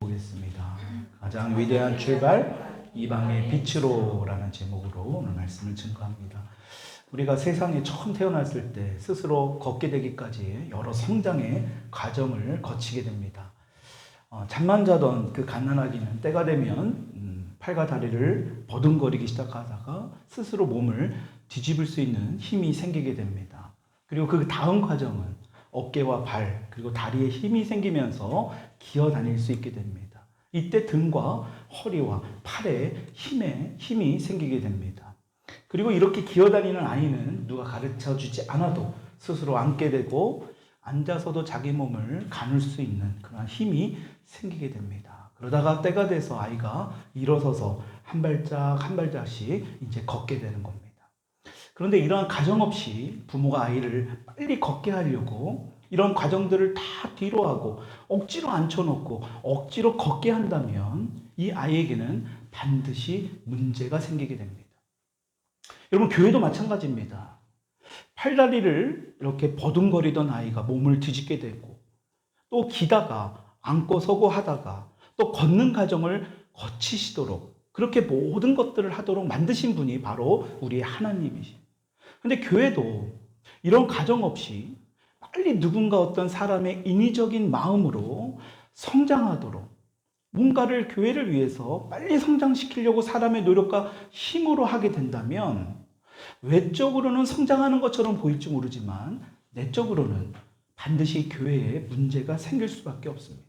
보겠습니다. 가장 위대한 출발, 이방의 빛으로라는 제목으로 오늘 말씀을 증거합니다. 우리가 세상에 처음 태어났을 때 스스로 걷게 되기까지 여러 성장의 과정을 거치게 됩니다. 잠만 자던 그 갓난아기는 때가 되면 팔과 다리를 버둥거리기 시작하다가 스스로 몸을 뒤집을 수 있는 힘이 생기게 됩니다. 그리고 그 다음 과정은 어깨와 발 그리고 다리에 힘이 생기면서 기어 다닐 수 있게 됩니다. 이때 등과 허리와 팔에 힘이 생기게 됩니다. 그리고 이렇게 기어 다니는 아이는 누가 가르쳐 주지 않아도 스스로 앉게 되고 앉아서도 자기 몸을 가눌 수 있는 그런 힘이 생기게 됩니다. 그러다가 때가 돼서 아이가 일어서서 한 발짝 한 발짝씩 이제 걷게 되는 겁니다. 그런데 이러한 가정 없이 부모가 아이를 빨리 걷게 하려고 이런 과정들을 다 뒤로 하고 억지로 앉혀놓고 억지로 걷게 한다면 이 아이에게는 반드시 문제가 생기게 됩니다. 여러분, 교회도 마찬가지입니다. 팔다리를 이렇게 버둥거리던 아이가 몸을 뒤집게 되고 또 기다가 앉고 서고 하다가 또 걷는 과정을 거치시도록 그렇게 모든 것들을 하도록 만드신 분이 바로 우리의 하나님이십니다. 근데 교회도 이런 과정 없이 빨리 누군가 어떤 사람의 인위적인 마음으로 성장하도록 뭔가를 교회를 위해서 빨리 성장시키려고 사람의 노력과 힘으로 하게 된다면 외적으로는 성장하는 것처럼 보일지 모르지만 내적으로는 반드시 교회에 문제가 생길 수밖에 없습니다.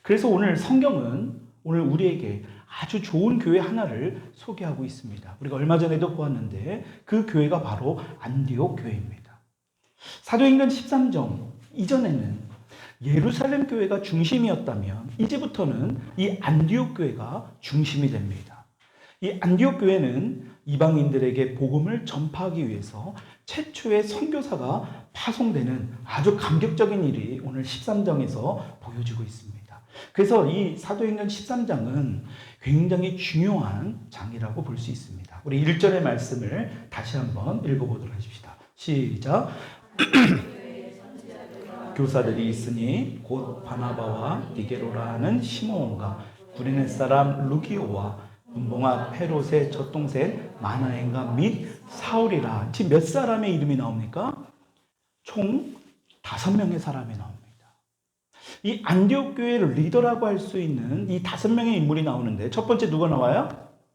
그래서 오늘 성경은 오늘 우리에게 아주 좋은 교회 하나를 소개하고 있습니다. 우리가 얼마 전에도 보았는데 그 교회가 바로 안디옥 교회입니다. 사도행전 13장 이전에는 예루살렘 교회가 중심이었다면 이제부터는 이 안디옥 교회가 중심이 됩니다. 이 안디옥 교회는 이방인들에게 복음을 전파하기 위해서 최초의 선교사가 파송되는 아주 감격적인 일이 오늘 13장에서 보여지고 있습니다. 그래서 이 사도행전 13장은 굉장히 중요한 장이라고 볼 수 있습니다. 우리 1절의 말씀을 다시 한번 읽어보도록 하십시다. 시작. 교사들이 있으니 곧 바나바와 니게로라는 시므온과 구레네 사람 루기오와 분봉합 헤롯의 젖동생 마나엔과 및 사울이라. 지금 몇 사람의 이름이 나옵니까? 총 5명의 사람이 나옵니다. 이 안디옥 교회를 리더라고 할 수 있는 이 5명의 인물이 나오는데 첫 번째 누가 나와요?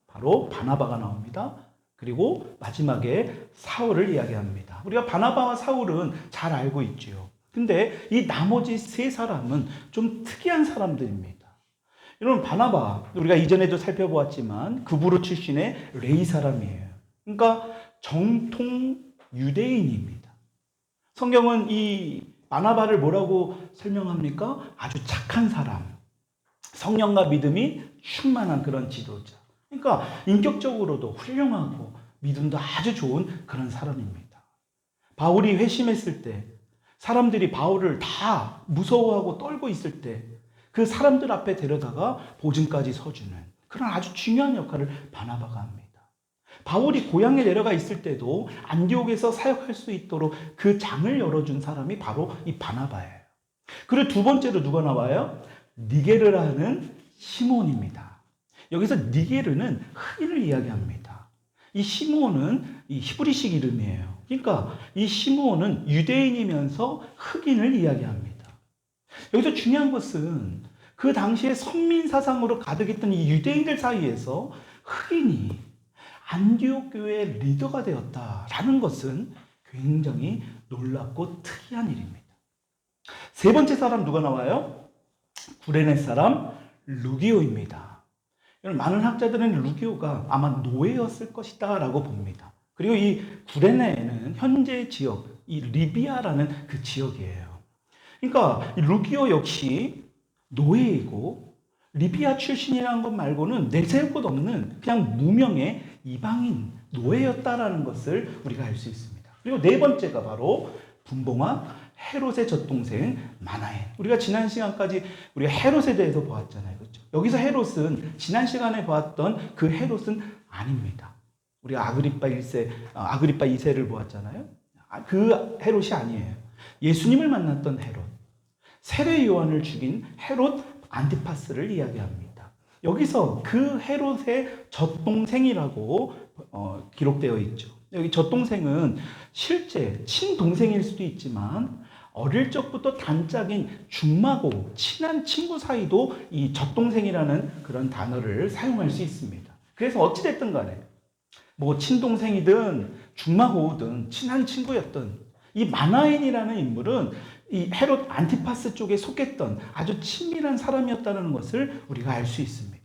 바로 바나바가 나옵니다. 그리고 마지막에 사울을 이야기합니다. 우리가 바나바와 사울은 잘 알고 있죠. 근데 이 나머지 3사람은 좀 특이한 사람들입니다. 여러분, 바나바 우리가 이전에도 살펴보았지만 그부르 출신의 레위 사람이에요. 그러니까 정통 유대인입니다. 성경은 이 바나바를 뭐라고 설명합니까? 아주 착한 사람, 성령과 믿음이 충만한 그런 지도자. 그러니까 인격적으로도 훌륭하고 믿음도 아주 좋은 그런 사람입니다. 바울이 회심했을 때 사람들이 바울을 다 무서워하고 떨고 있을 때 그 사람들 앞에 데려다가 보증까지 서주는 그런 아주 중요한 역할을 바나바가 합니다. 바울이 고향에 내려가 있을 때도 안디옥에서 사역할 수 있도록 그 장을 열어준 사람이 바로 이 바나바예요. 그리고 두 번째로 누가 나와요? 니게르라는 시몬입니다. 여기서 니게르는 흑인을 이야기합니다. 이 시므온은 이 히브리식 이름이에요. 그러니까 이 시므온은 유대인이면서 흑인을 이야기합니다. 여기서 중요한 것은 그 당시에 선민 사상으로 가득했던 이 유대인들 사이에서 흑인이 안디옥 교회의 리더가 되었다라는 것은 굉장히 놀랍고 특이한 일입니다. 세 번째 사람 누가 나와요? 구레네 사람 루기오입니다. 많은 학자들은 루기오가 아마 노예였을 것이다 라고 봅니다. 그리고 이 구레네는 현재 지역, 이 리비아라는 그 지역이에요. 그러니까 이 루기오 역시 노예이고 리비아 출신이라는 것 말고는 내세울 것 없는 그냥 무명의 이방인 노예였다라는 것을 우리가 알 수 있습니다. 그리고 네 번째가 바로 분봉합 헤롯의 젖동생 마나엔. 우리가 지난 시간까지 우리가 헤롯에 대해서 보았잖아요. 그렇죠? 여기서 헤롯은 지난 시간에 보았던 그 헤롯은 아닙니다. 우리가 아그리파 2세를 보았잖아요. 그 헤롯이 아니에요. 예수님을 만났던 헤롯, 세례 요한을 죽인 헤롯 안티파스를 이야기합니다. 여기서 그 헤롯의 젖동생이라고 기록되어 있죠. 여기 젖동생은 실제 친동생일 수도 있지만 어릴 적부터 단짝인 중마고 친한 친구 사이도 이 젖동생이라는 그런 단어를 사용할 수 있습니다. 그래서 어찌됐든 간에 뭐 친동생이든 중마고든 친한 친구였든 이 마나엔이라는 인물은 이 헤롯 안티파스 쪽에 속했던 아주 친밀한 사람이었다는 것을 우리가 알 수 있습니다.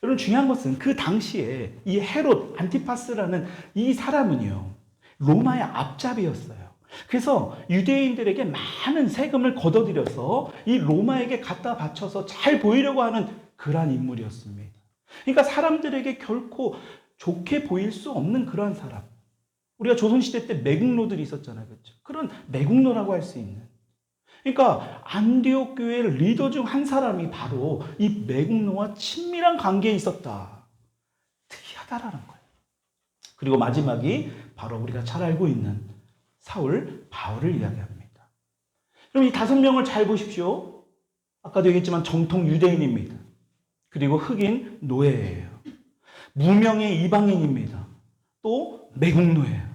여러분, 중요한 것은 그 당시에 이 헤롯 안티파스라는 이 사람은요, 로마의 앞잡이였어요. 그래서 유대인들에게 많은 세금을 걷어들여서 이 로마에게 갖다 바쳐서 잘 보이려고 하는 그러한 인물이었습니다. 그러니까 사람들에게 결코 좋게 보일 수 없는 그러한 사람. 우리가 조선시대 때 매국노들이 있었잖아요. 그렇죠? 그런 매국노라고 할 수 있는. 그러니까 안디옥 교회의 리더 중 한 사람이 바로 이 매국노와 친밀한 관계에 있었다. 특이하다라는 거예요. 그리고 마지막이 바로 우리가 잘 알고 있는 사울, 바울을 이야기합니다. 그럼 이 5명을 잘 보십시오. 아까도 얘기했지만 정통 유대인입니다. 그리고 흑인 노예예요. 무명의 이방인입니다. 또 매국노예요.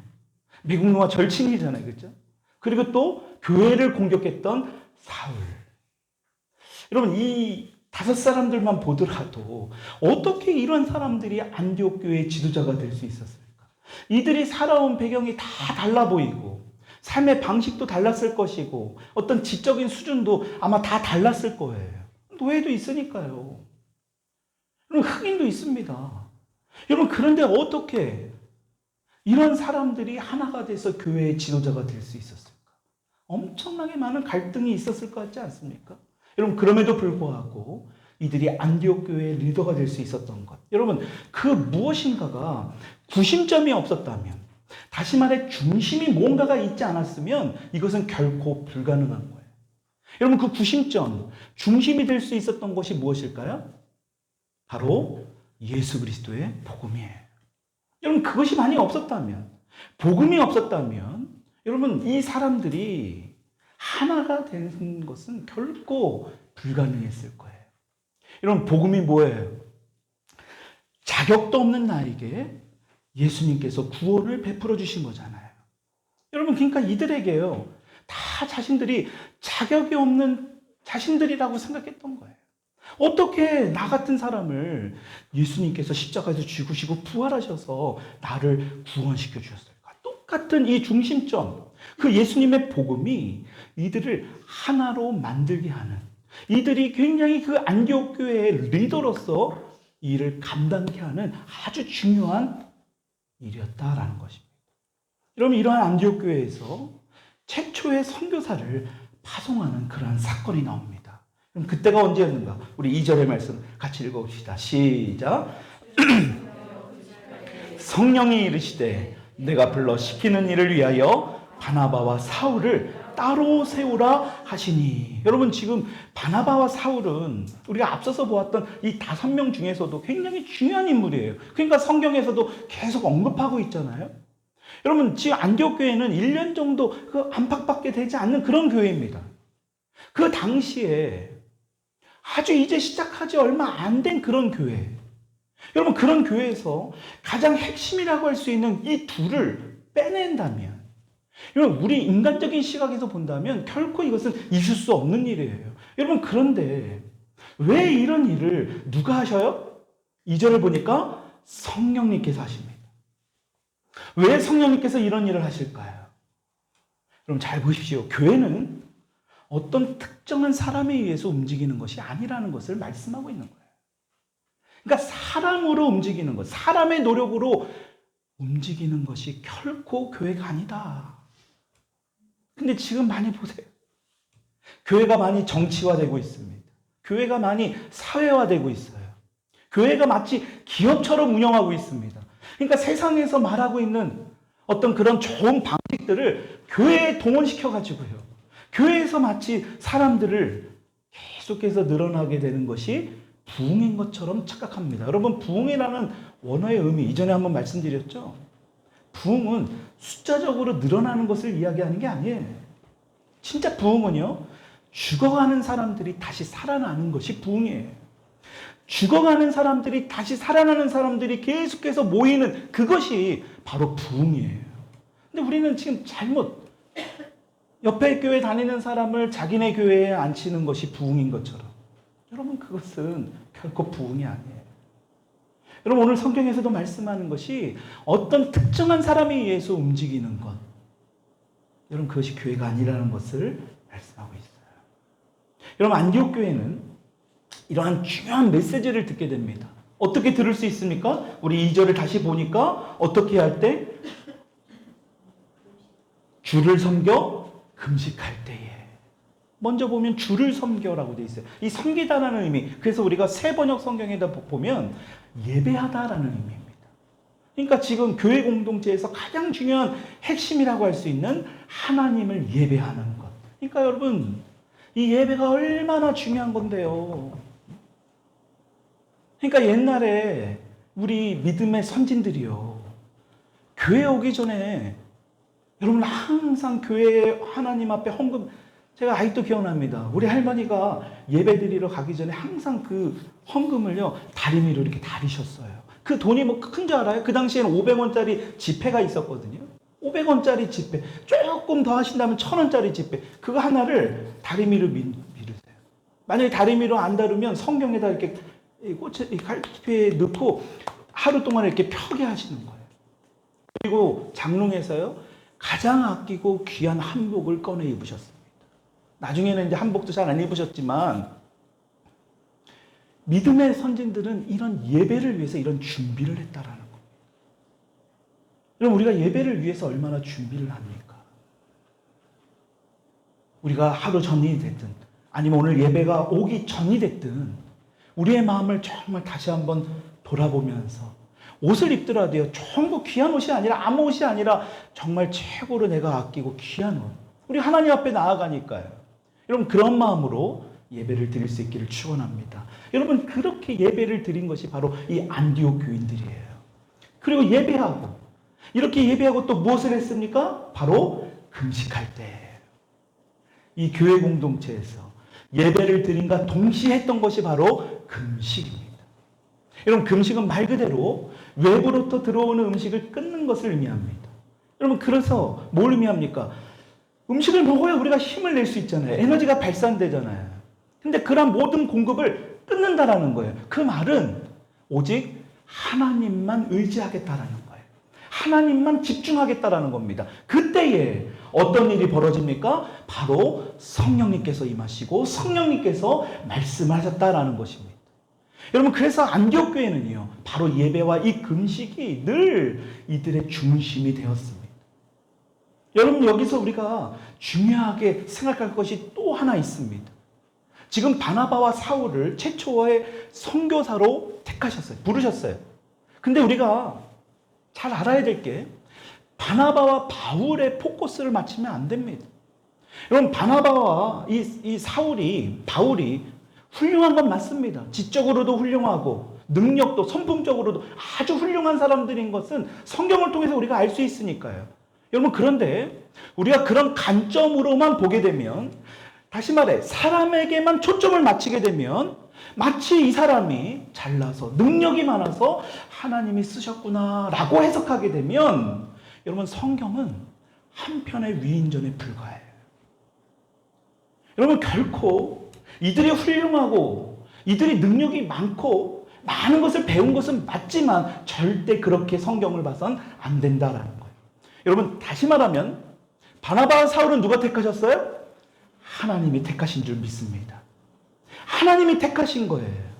매국노와 절친이잖아요. 그렇죠? 그리고 또 교회를 공격했던 사울. 여러분, 이 5사람들만 보더라도 어떻게 이런 사람들이 안디옥 교회의 지도자가 될 수 있었을까? 이들이 살아온 배경이 다 달라 보이고 삶의 방식도 달랐을 것이고 어떤 지적인 수준도 아마 다 달랐을 거예요. 노예도 있으니까요. 여러분, 흑인도 있습니다. 여러분, 그런데 어떻게 이런 사람들이 하나가 돼서 교회의 지도자가 될 수 있었을까? 엄청나게 많은 갈등이 있었을 것 같지 않습니까? 여러분, 그럼에도 불구하고 이들이 안디옥 교회의 리더가 될 수 있었던 것. 여러분, 그 무엇인가가 구심점이 없었다면, 다시 말해 중심이 뭔가가 있지 않았으면 이것은 결코 불가능한 거예요. 여러분, 그 구심점, 중심이 될 수 있었던 것이 무엇일까요? 바로 예수 그리스도의 복음이에요. 여러분, 그것이 만약 없었다면, 복음이 없었다면, 여러분, 이 사람들이 하나가 되는 것은 결코 불가능했을 거예요. 여러분, 복음이 뭐예요? 자격도 없는 나에게 예수님께서 구원을 베풀어 주신 거잖아요. 여러분, 그러니까 이들에게요, 다 자신들이 자격이 없는 자신들이라고 생각했던 거예요. 어떻게 나 같은 사람을 예수님께서 십자가에서 죽으시고 부활하셔서 나를 구원시켜 주셨을까? 똑같은 이 중심점, 그 예수님의 복음이 이들을 하나로 만들게 하는, 이들이 굉장히 그 안디옥 교회의 리더로서 이 일을 감당케 하는 아주 중요한 일이었다라는 것입니다. 여러분, 이러한 안디옥 교회에서 최초의 선교사를 파송하는 그러한 사건이 나옵니다. 그럼 그때가 언제였는가? 우리 2절의 말씀 같이 읽어봅시다. 시작. 성령이 이르시되 내가 불러 시키는 일을 위하여 바나바와 사울을 따로 세우라 하시니. 여러분, 지금 바나바와 사울은 우리가 앞서서 보았던 이 5명 중에서도 굉장히 중요한 인물이에요. 그러니까 성경에서도 계속 언급하고 있잖아요. 여러분, 지금 안디옥 교회는 1년 정도 그 안팎밖에 되지 않는 그런 교회입니다. 그 당시에 아주 이제 시작하지 얼마 안 된 그런 교회. 여러분, 그런 교회에서 가장 핵심이라고 할 수 있는 이 둘을 빼낸다면, 여러분, 우리 인간적인 시각에서 본다면 결코 이것은 있을 수 없는 일이에요. 여러분, 그런데 왜 이런 일을 누가 하셔요? 2절을 보니까 성령님께서 하십니다. 왜 성령님께서 이런 일을 하실까요? 여러분, 잘 보십시오. 교회는 어떤 특정한 사람에 의해서 움직이는 것이 아니라는 것을 말씀하고 있는 거예요. 그러니까 사람으로 움직이는 것, 사람의 노력으로 움직이는 것이 결코 교회가 아니다. 근데 지금 많이 보세요. 교회가 많이 정치화되고 있습니다. 교회가 많이 사회화되고 있어요. 교회가 마치 기업처럼 운영하고 있습니다. 그러니까 세상에서 말하고 있는 어떤 그런 좋은 방식들을 교회에 동원시켜가지고요, 교회에서 마치 사람들을 계속해서 늘어나게 되는 것이 부흥인 것처럼 착각합니다. 여러분, 부흥이라는 원어의 의미, 이전에 한번 말씀드렸죠? 부흥은 숫자적으로 늘어나는 것을 이야기하는 게 아니에요. 진짜 부흥은요, 죽어가는 사람들이 다시 살아나는 것이 부흥이에요. 죽어가는 사람들이 다시 살아나는 사람들이 계속해서 모이는 그것이 바로 부흥이에요. 근데 우리는 지금 잘못 옆에 교회 다니는 사람을 자기네 교회에 앉히는 것이 부흥인 것처럼, 여러분 그것은 결코 부흥이 아니에요. 여러분 오늘 성경에서도 말씀하는 것이 어떤 특정한 사람에 의해서 움직이는 것, 여러분 그것이 교회가 아니라는 것을 말씀하고 있어요. 여러분 안디옥 교회는 이러한 중요한 메시지를 듣게 됩니다. 어떻게 들을 수 있습니까? 우리 2절을 다시 보니까 어떻게 할 때? 주를 섬겨 금식할 때에. 먼저 보면 주를 섬겨라고 되어 있어요. 이 섬기다라는 의미, 그래서 우리가 새 번역 성경에다 보면 예배하다라는 의미입니다. 그러니까 지금 교회 공동체에서 가장 중요한 핵심이라고 할 수 있는 하나님을 예배하는 것. 그러니까 여러분 이 예배가 얼마나 중요한 건데요. 그러니까 옛날에 우리 믿음의 선진들이요, 교회 오기 전에 여러분 항상 교회 하나님 앞에 헌금, 제가 아직도 기억납니다. 우리 할머니가 예배드리러 가기 전에 항상 그 헌금을요 다리미로 이렇게 다리셨어요. 그 돈이 뭐 큰 줄 알아요? 그 당시에는 500원짜리 지폐가 있었거든요. 500원짜리 지폐, 조금 더 하신다면 1000원짜리 지폐, 그거 하나를 다리미로 미르세요. 만약에 다리미로 안 다루면 성경에다 이렇게 갈피에 넣고 하루 동안 이렇게 펴게 하시는 거예요. 그리고 장롱에서요 가장 아끼고 귀한 한복을 꺼내 입으셨습니다. 나중에는 이제 한복도 잘 안 입으셨지만, 믿음의 선진들은 이런 예배를 위해서 이런 준비를 했다라는 겁니다. 여러분 우리가 예배를 위해서 얼마나 준비를 합니까? 우리가 하루 전이 됐든 아니면 오늘 예배가 오기 전이 됐든 우리의 마음을 정말 다시 한번 돌아보면서, 옷을 입더라도요 전부 귀한 옷이 아니라, 아무 옷이 아니라 정말 최고로 내가 아끼고 귀한 옷, 우리 하나님 앞에 나아가니까요. 여러분 그런 마음으로 예배를 드릴 수 있기를 축원합니다. 여러분 그렇게 예배를 드린 것이 바로 이 안디옥 교인들이에요. 그리고 예배하고, 이렇게 예배하고 또 무엇을 했습니까? 바로 금식할 때. 이 교회 공동체에서 예배를 드림과 동시에 했던 것이 바로 금식입니다. 여러분 금식은 말 그대로 외부로부터 들어오는 음식을 끊는 것을 의미합니다. 여러분 그래서 뭘 의미합니까? 음식을 먹어야 우리가 힘을 낼 수 있잖아요. 에너지가 발산되잖아요. 근데 그런 모든 공급을 끊는다라는 거예요. 그 말은 오직 하나님만 의지하겠다라는 거예요. 하나님만 집중하겠다라는 겁니다. 그때에 어떤 일이 벌어집니까? 바로 성령님께서 임하시고 성령님께서 말씀하셨다라는 것입니다. 여러분 그래서 안디옥 교회는요 바로 예배와 이 금식이 늘 이들의 중심이 되었습니다. 여러분 여기서 우리가 중요하게 생각할 것이 또 하나 있습니다. 지금 바나바와 사울을 최초의 선교사로 택하셨어요. 부르셨어요. 근데 우리가 잘 알아야 될 게, 바나바와 바울의 포커스를 맞추면 안 됩니다. 여러분 바나바와 이 사울이, 바울이 훌륭한 건 맞습니다. 지적으로도 훌륭하고 능력도 성품적으로도 아주 훌륭한 사람들인 것은 성경을 통해서 우리가 알 수 있으니까요. 여러분 그런데 우리가 그런 관점으로만 보게 되면, 다시 말해 사람에게만 초점을 맞추게 되면 마치 이 사람이 잘나서 능력이 많아서 하나님이 쓰셨구나라고 해석하게 되면, 여러분 성경은 한 편의 위인전에 불과해요. 여러분 결코 이들이 훌륭하고 이들이 능력이 많고 많은 것을 배운 것은 맞지만 절대 그렇게 성경을 봐선 안 된다라는 거예요. 여러분 다시 말하면 바나바와 사울은 누가 택하셨어요? 하나님이 택하신 줄 믿습니다. 하나님이 택하신 거예요.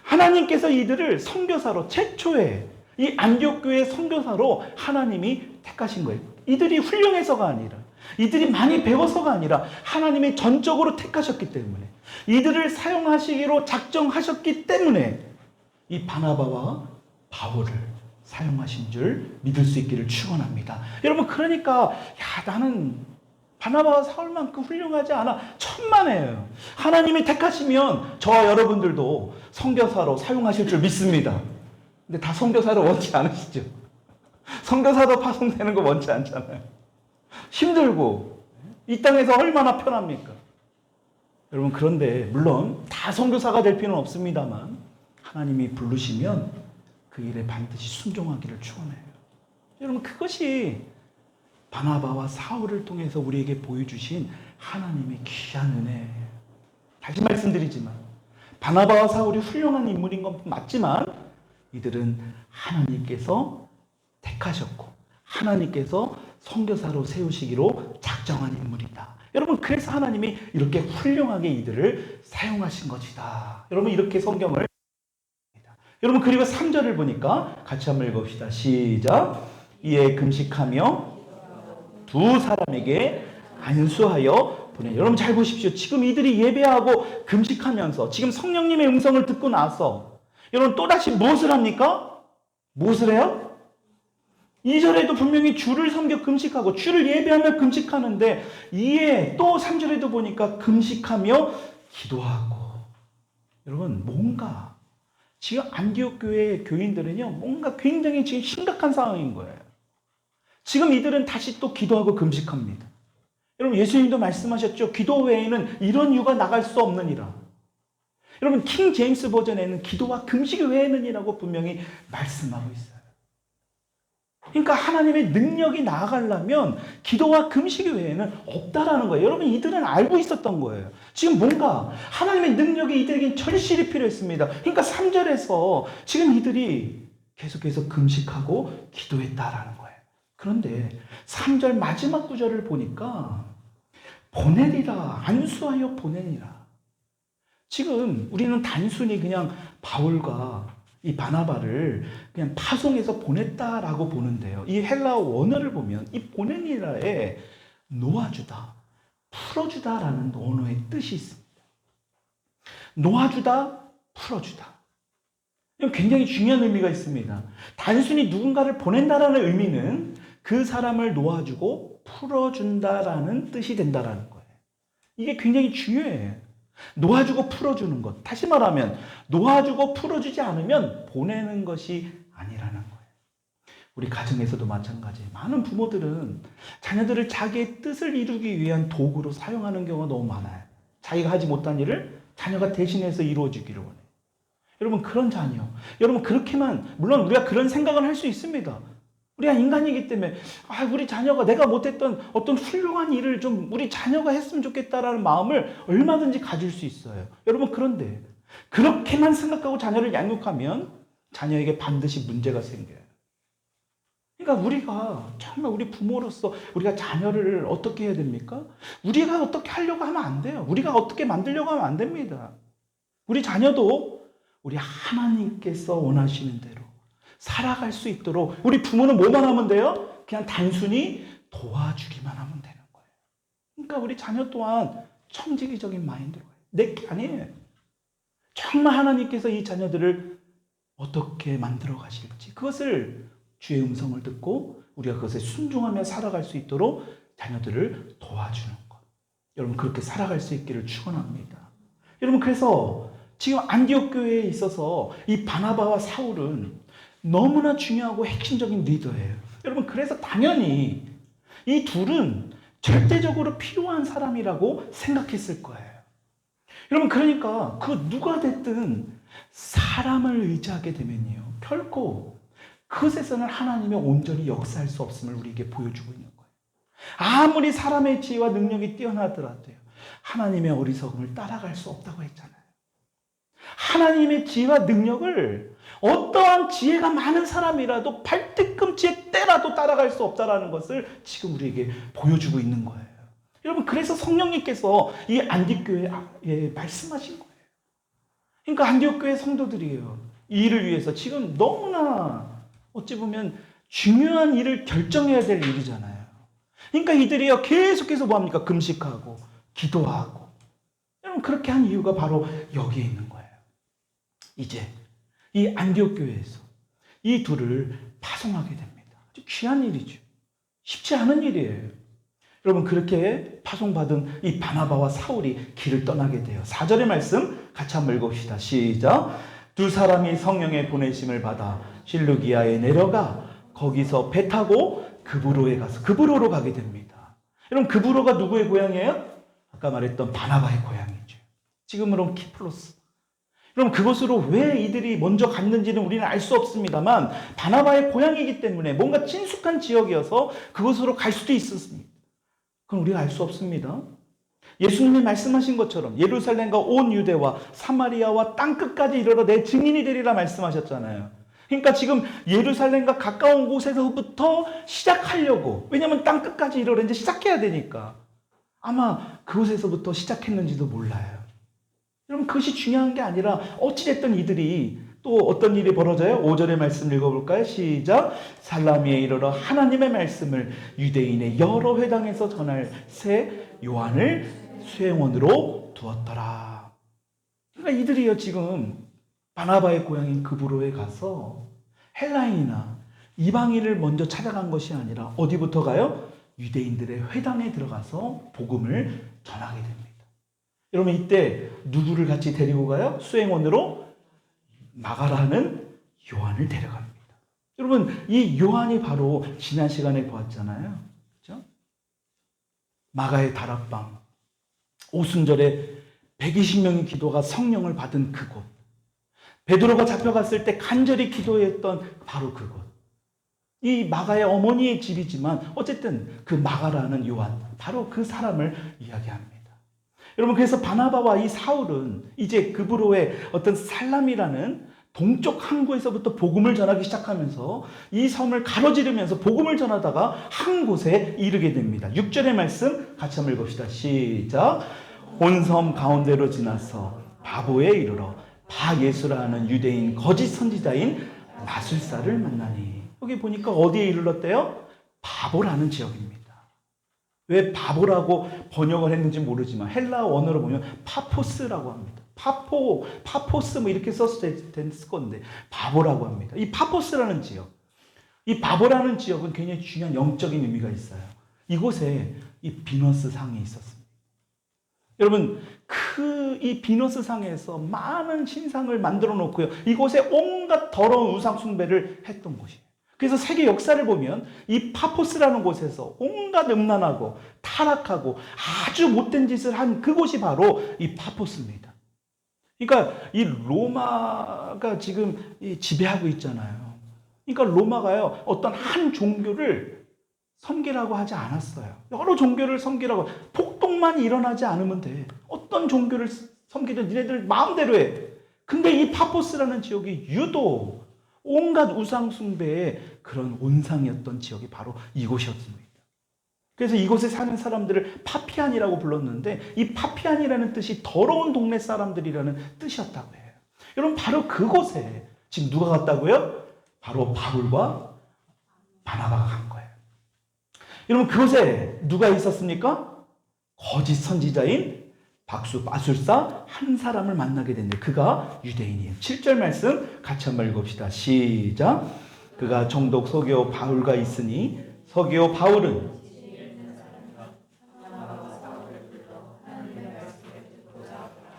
하나님께서 이들을 선교사로, 최초의 이 안디옥 교회의 선교사로 하나님이 택하신 거예요. 이들이 훌륭해서가 아니라, 이들이 많이 배워서가 아니라 하나님이 전적으로 택하셨기 때문에, 이들을 사용하시기로 작정하셨기 때문에 이 바나바와 바울을 사용하신 줄 믿을 수 있기를 축원합니다. 여러분 그러니까 나는 바나바와 사울만큼 훌륭하지 않아, 천만에요. 하나님이 택하시면 저와 여러분들도 선교사로 사용하실 줄 믿습니다. 근데 다 선교사를 원치 않으시죠? 선교사도 파송되는 거 원치 않잖아요. 힘들고 이 땅에서 얼마나 편합니까? 여러분, 그런데 물론 다 선교사가 될 필요는 없습니다만 하나님이 부르시면 그 일에 반드시 순종하기를 축원해요. 여러분, 그것이 바나바와 사울을 통해서 우리에게 보여주신 하나님의 귀한 은혜예요. 다시 말씀드리지만 바나바와 사울이 훌륭한 인물인 건 맞지만 이들은 하나님께서 택하셨고 하나님께서 선교사로 세우시기로 작정한 인물이다. 여러분, 그래서 하나님이 이렇게 훌륭하게 이들을 사용하신 것이다. 여러분, 이렇게 성경을 여러분, 그리고 3절을 보니까 같이 한번 읽읍시다. 시작. 이에 금식하며 두 사람에게 안수하여 보내. 여러분, 잘 보십시오. 지금 이들이 예배하고 금식하면서 지금 성령님의 음성을 듣고 나서 여러분 또다시 무엇을 합니까? 무엇을 해요? 2절에도 분명히 주를 섬겨 금식하고 주를 예배하며 금식하는데 이에 또 3절에도 보니까 금식하며 기도하고. 여러분, 뭔가 지금 안디옥 교회 교인들은요, 뭔가 굉장히 지금 심각한 상황인 거예요. 지금 이들은 다시 또 기도하고 금식합니다. 여러분, 예수님도 말씀하셨죠. 기도 외에는 이런 이유가 나갈 수 없느니라. 여러분, 킹 제임스 버전에는 기도와 금식 외에는이라고 분명히 말씀하고 있어요. 그러니까 하나님의 능력이 나아가려면 기도와 금식 외에는 없다라는 거예요. 여러분, 이들은 알고 있었던 거예요. 지금 뭔가 하나님의 능력이 이들에겐 절실히 필요했습니다. 그러니까 3절에서 지금 이들이 계속해서 금식하고 기도했다라는 거예요. 그런데 3절 마지막 구절을 보니까 보내리라, 안수하여 보내니라. 지금 우리는 단순히 그냥 바울과 이 바나바를 그냥 파송해서 보냈다라고 보는데요. 이 헬라어 원어를 보면 이 보내니라에 놓아주다, 풀어주다라는 언어의 뜻이 있습니다. 놓아주다, 풀어주다. 이건 굉장히 중요한 의미가 있습니다. 단순히 누군가를 보낸다라는 의미는 그 사람을 놓아주고 풀어준다라는 뜻이 된다라는 거예요. 이게 굉장히 중요해요. 놓아주고 풀어주는 것. 다시 말하면 놓아주고 풀어주지 않으면 보내는 것이 아니라는 거예요. 우리 가정에서도 마찬가지예요. 많은 부모들은 자녀들을 자기의 뜻을 이루기 위한 도구로 사용하는 경우가 너무 많아요. 자기가 하지 못한 일을 자녀가 대신해서 이루어주기를 원해요. 여러분, 그런 자녀, 여러분, 그렇게만, 물론 우리가 그런 생각을 할 수 있습니다. 우리가 인간이기 때문에 우리 자녀가 내가 못했던 어떤 훌륭한 일을 좀 우리 자녀가 했으면 좋겠다라는 마음을 얼마든지 가질 수 있어요. 여러분, 그런데 그렇게만 생각하고 자녀를 양육하면 자녀에게 반드시 문제가 생겨요. 그러니까 우리가 정말 우리 부모로서 우리가 자녀를 어떻게 해야 됩니까? 우리가 어떻게 하려고 하면 안 돼요. 우리가 어떻게 만들려고 하면 안 됩니다. 우리 자녀도 우리 하나님께서 원하시는 대로 살아갈 수 있도록 우리 부모는 뭐만 하면 돼요? 그냥 단순히 도와주기만 하면 되는 거예요. 그러니까 우리 자녀 또한 청지기적인 마인드로 내 게 아니에요. 정말 하나님께서 이 자녀들을 어떻게 만들어 가실지 그것을 주의 음성을 듣고 우리가 그것에 순종하며 살아갈 수 있도록 자녀들을 도와주는 것. 여러분, 그렇게 살아갈 수 있기를 축원합니다. 여러분, 그래서 지금 안디옥 교회에 있어서 이 바나바와 사울은 너무나 중요하고 핵심적인 리더예요. 여러분, 그래서 당연히 이 둘은 절대적으로 필요한 사람이라고 생각했을 거예요. 여러분, 그러니까 그 누가 됐든 사람을 의지하게 되면요, 결코 그것에서는 하나님의 온전히 역사할 수 없음을 우리에게 보여주고 있는 거예요. 아무리 사람의 지혜와 능력이 뛰어나더라도요, 하나님의 어리석음을 따라갈 수 없다고 했잖아요. 하나님의 지혜와 능력을 어떠한 지혜가 많은 사람이라도 발뒤꿈치에 때라도 따라갈 수 없다라는 것을 지금 우리에게 보여주고 있는 거예요. 여러분, 그래서 성령님께서 이 안디옥 교회에 말씀하신 거예요. 그러니까 안디옥 교회 성도들이에요. 이 일을 위해서 지금 너무나 어찌 보면 중요한 일을 결정해야 될 일이잖아요. 그러니까 이들이요, 계속해서 뭐합니까? 금식하고 기도하고. 여러분, 그렇게 한 이유가 바로 여기에 있는 거예요. 이제 이 안디옥 교회에서 이 둘을 파송하게 됩니다. 아주 귀한 일이죠. 쉽지 않은 일이에요. 여러분, 그렇게 파송받은 이 바나바와 사울이 길을 떠나게 돼요. 4절의 말씀 같이 한번 읽읍시다. 시작. 두 사람이 성령의 보내심을 받아 실루기아에 내려가 거기서 배 타고 그브로에 가서 그브로로 가게 됩니다. 여러분, 그브로가 누구의 고향이에요? 아까 말했던 바나바의 고향이죠. 지금으로는 키플로스. 그럼 그곳으로 왜 이들이 먼저 갔는지는 우리는 알 수 없습니다만 바나바의 고향이기 때문에 뭔가 친숙한 지역이어서 그곳으로 갈 수도 있었습니다. 그건 우리가 알 수 없습니다. 예수님이 말씀하신 것처럼 예루살렘과 온 유대와 사마리아와 땅끝까지 이르러 내 증인이 되리라 말씀하셨잖아요. 그러니까 지금 예루살렘과 가까운 곳에서부터 시작하려고, 왜냐하면 땅끝까지 이르러 이제 시작해야 되니까 아마 그곳에서부터 시작했는지도 몰라요. 여러분, 그것이 중요한 게 아니라 어찌됐든 이들이 또 어떤 일이 벌어져요? 5절의 말씀 읽어볼까요? 시작. 살라미에 이르러 하나님의 말씀을 유대인의 여러 회당에서 전할 새 요한을 수행원으로 두었더라. 그러니까 이들이요, 지금 바나바의 고향인 그브로에 가서 헬라인이나 이방인을 먼저 찾아간 것이 아니라 어디부터 가요? 유대인들의 회당에 들어가서 복음을 전하게 됩니다. 여러분, 이때 누구를 같이 데리고 가요? 수행원으로 마가라는 요한을 데려갑니다. 여러분, 이 요한이 바로 지난 시간에 보았잖아요. 그렇죠? 마가의 다락방, 오순절에 120명의 기도가 성령을 받은 그곳, 베드로가 잡혀갔을 때 간절히 기도했던 바로 그곳, 이 마가의 어머니의 집이지만 어쨌든 그 마가라는 요한, 바로 그 사람을 이야기합니다. 여러분, 그래서 바나바와 이 사울은 이제 그브로의 어떤 살람이라는 동쪽 항구에서부터 복음을 전하기 시작하면서 이 섬을 가로지르면서 복음을 전하다가 한 곳에 이르게 됩니다. 6절의 말씀 같이 한번 읽읍시다. 시작. 온 섬 가운데로 지나서 바보에 이르러 바예수라는 유대인 거짓 선지자인 마술사를 만나니. 여기 보니까 어디에 이르렀대요? 바보라는 지역입니다. 왜 바보라고 번역을 했는지 모르지만 헬라 원어로 보면 파포스라고 합니다. 파포스 뭐 이렇게 썼을 건데 바보라고 합니다. 이 파포스라는 지역, 이 바보라는 지역은 굉장히 중요한 영적인 의미가 있어요. 이곳에 이 비너스 상이 있었습니다. 여러분, 이 비너스 상에서 많은 신상을 만들어 놓고요, 이곳에 온갖 더러운 우상 숭배를 했던 곳이에요. 그래서 세계 역사를 보면 이 파포스라는 곳에서 온갖 음란하고 타락하고 아주 못된 짓을 한 그곳이 바로 이 파포스입니다. 그러니까 이 로마가 지금 지배하고 있잖아요. 그러니까 로마가요, 어떤 한 종교를 섬기라고 하지 않았어요. 여러 종교를 섬기라고, 폭동만 일어나지 않으면 돼. 어떤 종교를 섬기든 니네들 마음대로 해. 근데 이 파포스라는 지역이 유독 온갖 우상 숭배의 그런 온상이었던 지역이 바로 이곳이었습니다. 그래서 이곳에 사는 사람들을 파피안이라고 불렀는데 이 파피안이라는 뜻이 더러운 동네 사람들이라는 뜻이었다고 해요. 여러분, 바로 그곳에 지금 누가 갔다고요? 바로 바울과 바나바가 간 거예요. 여러분, 그곳에 누가 있었습니까? 거짓 선지자인 마술사 한 사람을 만나게 됐는데 그가 유대인이에요. 7절 말씀 같이 한번 읽읍시다. 시작. 그가 총독 서기오 바울과 있으니 서기오 바울은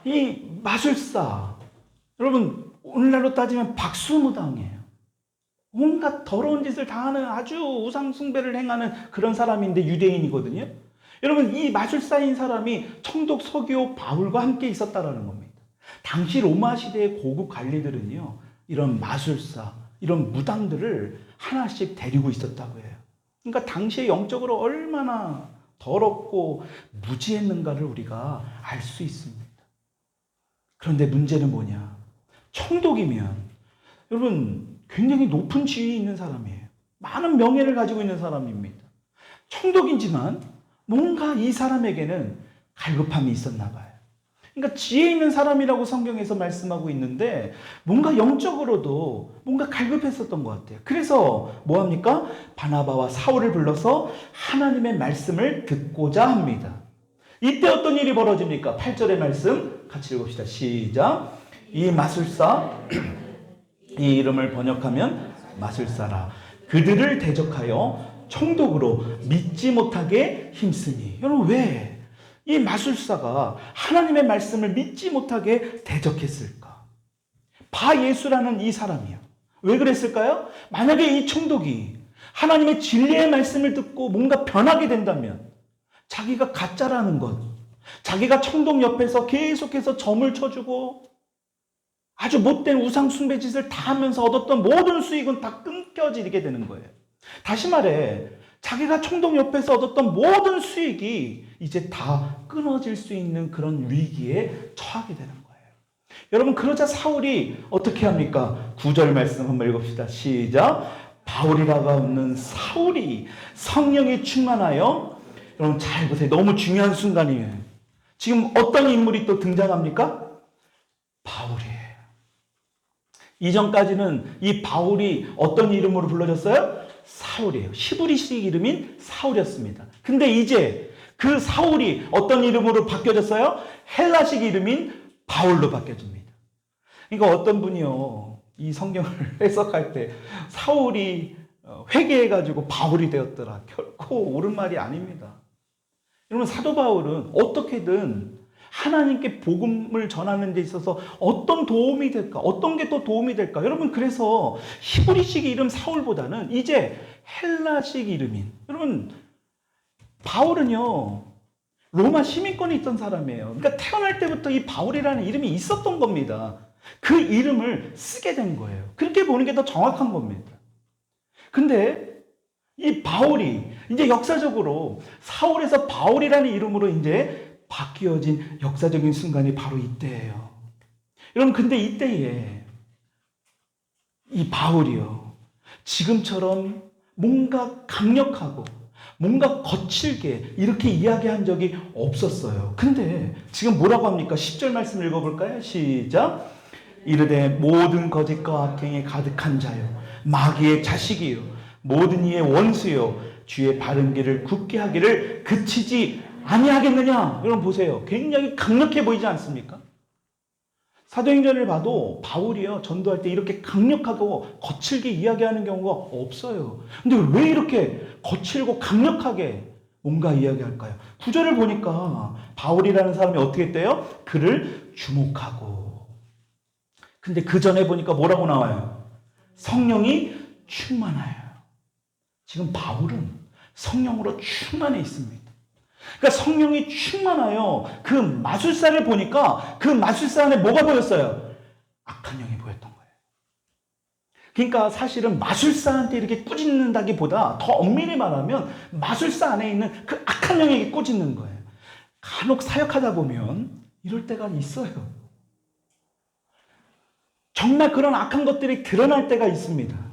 이 마술사, 여러분 오늘날로 따지면 박수무당이에요. 온갖 더러운 짓을 다 하는 아주 우상 숭배를 행하는 그런 사람인데 유대인이거든요. 여러분, 이 마술사인 사람이 총독 서기오 바울과 함께 있었다라는 겁니다. 당시 로마 시대의 고급 관리들은요, 이런 마술사, 이런 무당들을 하나씩 데리고 있었다고 해요. 그러니까 당시에 영적으로 얼마나 더럽고 무지했는가를 우리가 알 수 있습니다. 그런데 문제는 뭐냐? 총독이면 여러분 굉장히 높은 지위에 있는 사람이에요. 많은 명예를 가지고 있는 사람입니다. 총독이지만 뭔가 이 사람에게는 갈급함이 있었나 봐요. 그러니까 지혜 있는 사람이라고 성경에서 말씀하고 있는데 뭔가 영적으로도 뭔가 갈급했었던 것 같아요. 그래서 뭐합니까? 바나바와 사울을 불러서 하나님의 말씀을 듣고자 합니다. 이때 어떤 일이 벌어집니까? 8절의 말씀 같이 읽읍시다. 시작. 이 마술사, 이 이름을 번역하면 마술사라, 그들을 대적하여 총독으로 믿지 못하게 힘쓰니. 여러분, 왜 이 마술사가 하나님의 말씀을 믿지 못하게 대적했을까? 바예수라는 이 사람이요. 왜 그랬을까요? 만약에 이 총독이 하나님의 진리의 말씀을 듣고 뭔가 변하게 된다면 자기가 가짜라는 것, 자기가 청동 옆에서 계속해서 점을 쳐주고 아주 못된 우상 숭배 짓을 다 하면서 얻었던 모든 수익은 다 끊겨지게 되는 거예요. 다시 말해 자기가 청동 옆에서 얻었던 모든 수익이 이제 다 끊어질 수 있는 그런 위기에 처하게 되는 거예요. 여러분 그러자 사울이 어떻게 합니까? 9절 말씀 한번 읽읍시다. 시작. 바울이라고 하는 사울이 성령이 충만하여, 여러분 잘 보세요. 너무 중요한 순간이에요. 지금 어떤 인물이 또 등장합니까? 바울이에요. 이전까지는 이 바울이 어떤 이름으로 불러졌어요? 사울이에요. 히브리식 이름인 사울이었습니다. 근데 이제 그 사울이 어떤 이름으로 바뀌어졌어요? 헬라식 이름인 바울로 바뀌어집니다. 그러니까 어떤 분이요, 이 성경을 해석할 때 사울이 회개해가지고 바울이 되었더라. 결코 옳은 말이 아닙니다. 여러분 사도 바울은 어떻게든 하나님께 복음을 전하는 데 있어서 어떤 도움이 될까? 어떤 게 또 도움이 될까? 여러분 그래서 히브리식 이름 사울보다는 이제 헬라식 이름인, 여러분 바울은요 로마 시민권에 있던 사람이에요. 그러니까 태어날 때부터 이 바울이라는 이름이 있었던 겁니다. 그 이름을 쓰게 된 거예요. 그렇게 보는 게 더 정확한 겁니다. 근데 이 바울이 이제 역사적으로 사울에서 바울이라는 이름으로 이제 바뀌어진 역사적인 순간이 바로 이때예요. 여러분 근데 이때에 이 바울이요 지금처럼 뭔가 강력하고 뭔가 거칠게 이렇게 이야기한 적이 없었어요. 근데 지금 뭐라고 합니까? 10절 말씀 읽어볼까요? 시작. 이르되 모든 거짓과 악행에 가득한 자요 마귀의 자식이요 모든 이의 원수요 주의 바른 길을 굳게 하기를 그치지 아니하겠느냐? 여러분 보세요. 굉장히 강력해 보이지 않습니까? 사도행전을 봐도 바울이요 전도할 때 이렇게 강력하고 거칠게 이야기하는 경우가 없어요. 근데 왜 이렇게 거칠고 강력하게 뭔가 이야기할까요? 구절을 보니까 바울이라는 사람이 어떻게 했대요? 그를 주목하고. 근데 그 전에 보니까 뭐라고 나와요? 성령이 충만하여. 지금 바울은 성령으로 충만해 있습니다. 그러니까 성령이 충만하여 그 마술사를 보니까 그 마술사 안에 뭐가 보였어요? 악한 영이 보였던 거예요. 그러니까 사실은 마술사한테 이렇게 꾸짖는다기보다 더 엄밀히 말하면 마술사 안에 있는 그 악한 영에게 꾸짖는 거예요. 간혹 사역하다 보면 이럴 때가 있어요. 정말 그런 악한 것들이 드러날 때가 있습니다.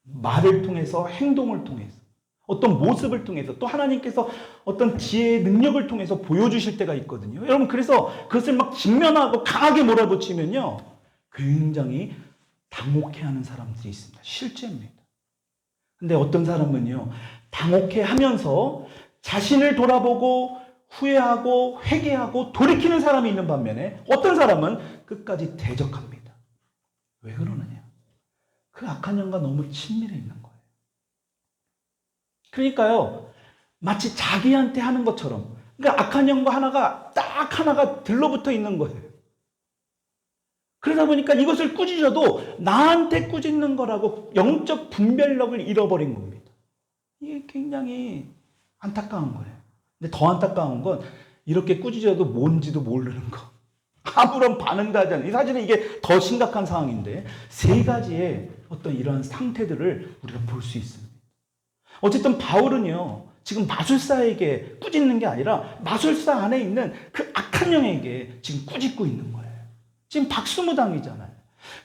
말을 통해서, 행동을 통해서, 어떤 모습을 통해서, 또 하나님께서 어떤 지혜의 능력을 통해서 보여주실 때가 있거든요. 여러분 그래서 그것을 막 직면하고 강하게 몰아붙이면요 굉장히 당혹해하는 사람들이 있습니다. 실제입니다. 근데 어떤 사람은요 당혹해하면서 자신을 돌아보고 후회하고 회개하고 돌이키는 사람이 있는 반면에 어떤 사람은 끝까지 대적합니다. 왜 그러느냐? 그 악한 영과 너무 친밀해 있는 거예요. 그러니까요, 마치 자기한테 하는 것처럼, 그러니까 악한 영과 딱 하나가 들러붙어 있는 거예요. 그러다 보니까 이것을 꾸짖어도 나한테 꾸짖는 거라고 영적 분별력을 잃어버린 겁니다. 이게 굉장히 안타까운 거예요. 근데 더 안타까운 건 이렇게 꾸짖어도 뭔지도 모르는 거. 아무런 반응도 하지 않는. 사실은 이게 더 심각한 상황인데 세 가지의 어떤 이러한 상태들을 우리가 볼 수 있습니다. 어쨌든 바울은요 지금 마술사에게 꾸짖는 게 아니라 마술사 안에 있는 그 악한 영에게 지금 꾸짖고 있는 거예요. 지금 박수무당이잖아요.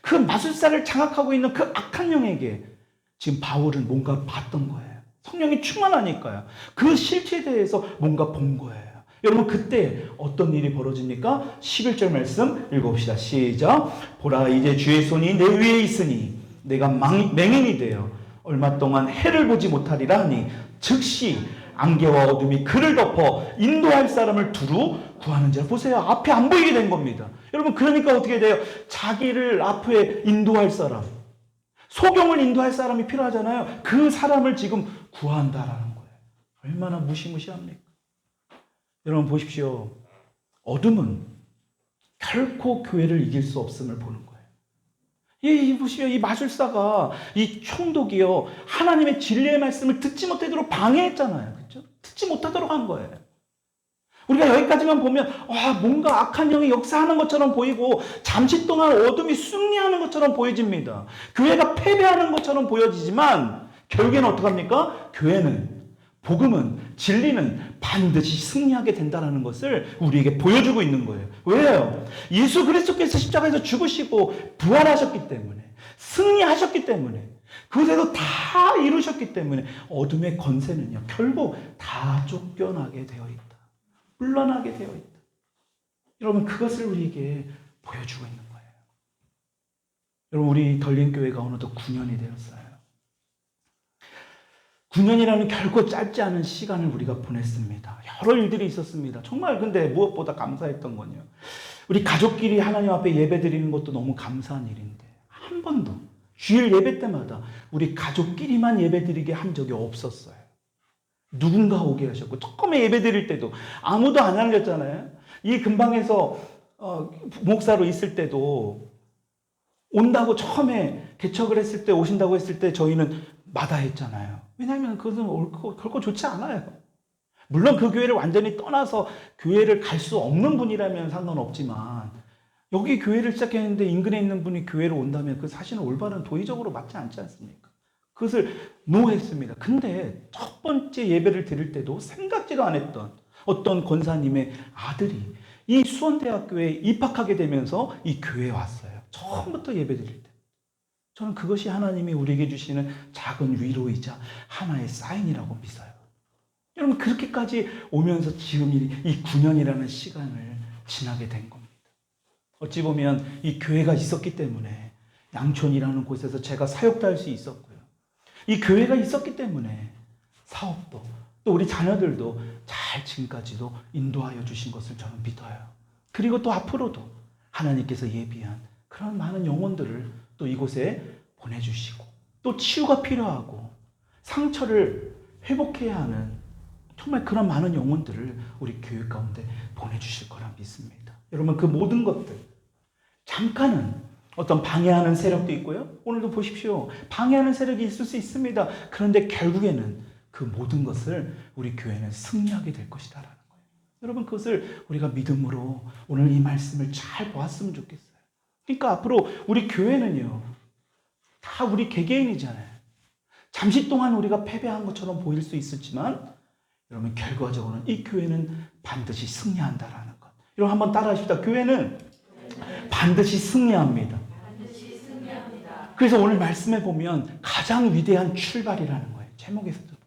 그 마술사를 장악하고 있는 그 악한 영에게 지금 바울은 뭔가 봤던 거예요. 성령이 충만하니까요. 그 실체에 대해서 뭔가 본 거예요. 여러분 그때 어떤 일이 벌어집니까? 11절 말씀 읽어봅시다. 시작. 보라 이제 주의 손이 내 위에 있으니 내가 맹인이 되어 얼마 동안 해를 보지 못하리라 하니 즉시 안개와 어둠이 그를 덮어 인도할 사람을 두루 구하는지라. 보세요. 앞에 안 보이게 된 겁니다. 여러분 그러니까 어떻게 돼요? 자기를 앞에 인도할 사람, 소경을 인도할 사람이 필요하잖아요. 그 사람을 지금 구한다라는 거예요. 얼마나 무시무시합니까? 여러분 보십시오. 어둠은 결코 교회를 이길 수 없음을 보는 거예요. 보시면 이 마술사가 이 총독이요 하나님의 진리의 말씀을 듣지 못하도록 방해했잖아요. 그렇죠? 듣지 못하도록 한 거예요. 우리가 여기까지만 보면 뭔가 악한 영이 역사하는 것처럼 보이고 잠시 동안 어둠이 승리하는 것처럼 보여집니다. 교회가 패배하는 것처럼 보여지지만 결국에는 어떡합니까? 교회는, 복음은, 진리는 반드시 승리하게 된다는 것을 우리에게 보여주고 있는 거예요. 왜요? 예수 그리스도께서 십자가에서 죽으시고 부활하셨기 때문에, 승리하셨기 때문에, 그것에서 다 이루셨기 때문에 어둠의 권세는요, 결국 다 쫓겨나게 되어 있다. 물러나게 되어 있다. 여러분, 그것을 우리에게 보여주고 있는 거예요. 여러분, 우리 덜림교회가 어느덧 9년이 되었어요. 9년이라는 결코 짧지 않은 시간을 우리가 보냈습니다. 여러 일들이 있었습니다. 정말 근데 무엇보다 감사했던 건요, 우리 가족끼리 하나님 앞에 예배 드리는 것도 너무 감사한 일인데 한 번도 주일 예배 때마다 우리 가족끼리만 예배 드리게 한 적이 없었어요. 누군가 오게 하셨고, 처음에 예배 드릴 때도 아무도 안 알렸잖아요. 이 근방에서 목사로 있을 때도 온다고 처음에 개척을 했을 때, 오신다고 했을 때 저희는 마다했잖아요. 왜냐하면 그것은 결코 좋지 않아요. 물론 그 교회를 완전히 떠나서 교회를 갈 수 없는 분이라면 상관없지만, 여기 교회를 시작했는데 인근에 있는 분이 교회로 온다면 그 사실은 올바른 도의적으로 맞지 않지 않습니까? 그것을 노했습니다. 근데 첫 번째 예배를 드릴 때도 생각지도 않았던 어떤 권사님의 아들이 이 수원대학교에 입학하게 되면서 이 교회에 왔어요. 처음부터 예배 드릴 때. 저는 그것이 하나님이 우리에게 주시는 작은 위로이자 하나의 사인이라고 믿어요. 여러분, 그렇게까지 오면서 지금 이 9년이라는 시간을 지나게 된 겁니다. 어찌 보면 이 교회가 있었기 때문에 양촌이라는 곳에서 제가 사역도 할 수 있었고요. 이 교회가 있었기 때문에 사업도, 또 우리 자녀들도 잘 지금까지도 인도하여 주신 것을 저는 믿어요. 그리고 또 앞으로도 하나님께서 예비한 그런 많은 영혼들을 또 이곳에 보내주시고, 또 치유가 필요하고 상처를 회복해야 하는 정말 그런 많은 영혼들을 우리 교회 가운데 보내주실 거라 믿습니다. 여러분, 그 모든 것들, 잠깐은 어떤 방해하는 세력도 있고요. 오늘도 보십시오. 방해하는 세력이 있을 수 있습니다. 그런데 결국에는 그 모든 것을 우리 교회는 승리하게 될 것이다라는 거예요. 여러분, 그것을 우리가 믿음으로 오늘 이 말씀을 잘 보았으면 좋겠어요. 그러니까 앞으로 우리 교회는요, 다 우리 개개인이잖아요. 잠시 동안 우리가 패배한 것처럼 보일 수 있었지만, 여러분, 결과적으로는 이 교회는 반드시 승리한다라는 것. 여러분, 한번 따라 하십시다. 교회는 반드시 승리합니다. 그래서 오늘 말씀에 보면 가장 위대한 출발이라는 거예요. 제목에서도 보면.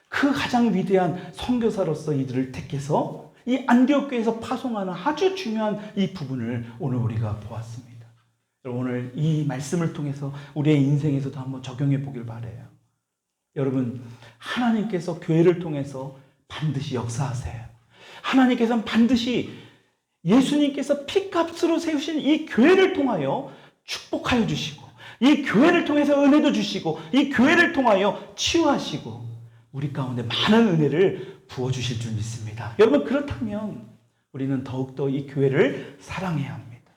그 가장 위대한 선교사로서 이들을 택해서 이 안디옥 교회에서 파송하는 아주 중요한 이 부분을 오늘 우리가 보았습니다. 여러분, 오늘 이 말씀을 통해서 우리의 인생에서도 한번 적용해 보길 바라요. 여러분, 하나님께서 교회를 통해서 반드시 역사하세요. 하나님께서는 반드시 예수님께서 피값으로 세우신 이 교회를 통하여 축복하여 주시고, 이 교회를 통해서 은혜도 주시고, 이 교회를 통하여 치유하시고, 우리 가운데 많은 은혜를 부어주실 줄 믿습니다. 여러분, 그렇다면 우리는 더욱더 이 교회를 사랑해야 합니다.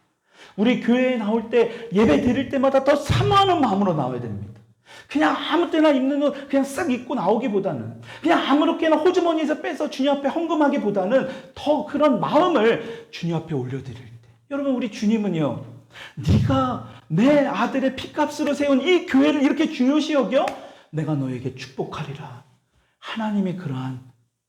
우리 교회에 나올 때, 예배 드릴 때마다 더 사모하는 마음으로 나와야 됩니다. 그냥 아무 때나 입는 옷 그냥 싹 입고 나오기보다는, 그냥 아무렇게나 호주머니에서 빼서 주님 앞에 헌금하기보다는 더 그런 마음을 주님 앞에 올려드릴 때, 여러분, 우리 주님은요, 네가 내 아들의 피값으로 세운 이 교회를 이렇게 중요시 여겨 내가 너에게 축복하리라. 하나님의 그러한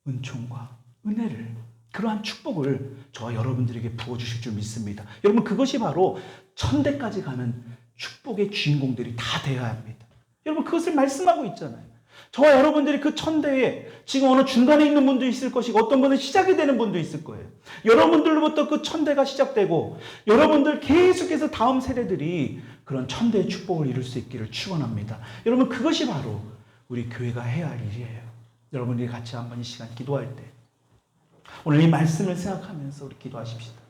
은총과 은혜를, 그러한 축복을 저와 여러분들에게 부어주실 줄 믿습니다. 여러분, 그것이 바로 천대까지 가는 축복의 주인공들이 다 되어야 합니다. 여러분, 그것을 말씀하고 있잖아요. 저와 여러분들이 그 천대에 지금 어느 중간에 있는 분도 있을 것이고, 어떤 분은 시작이 되는 분도 있을 거예요. 여러분들로부터 그 천대가 시작되고, 여러분들 계속해서 다음 세대들이 그런 천대의 축복을 이룰 수 있기를 축원합니다. 여러분, 그것이 바로 우리 교회가 해야 할 일이에요. 여러분들이 같이 한번 이 시간 기도할 때 오늘 이 말씀을 생각하면서 우리 기도하십시다.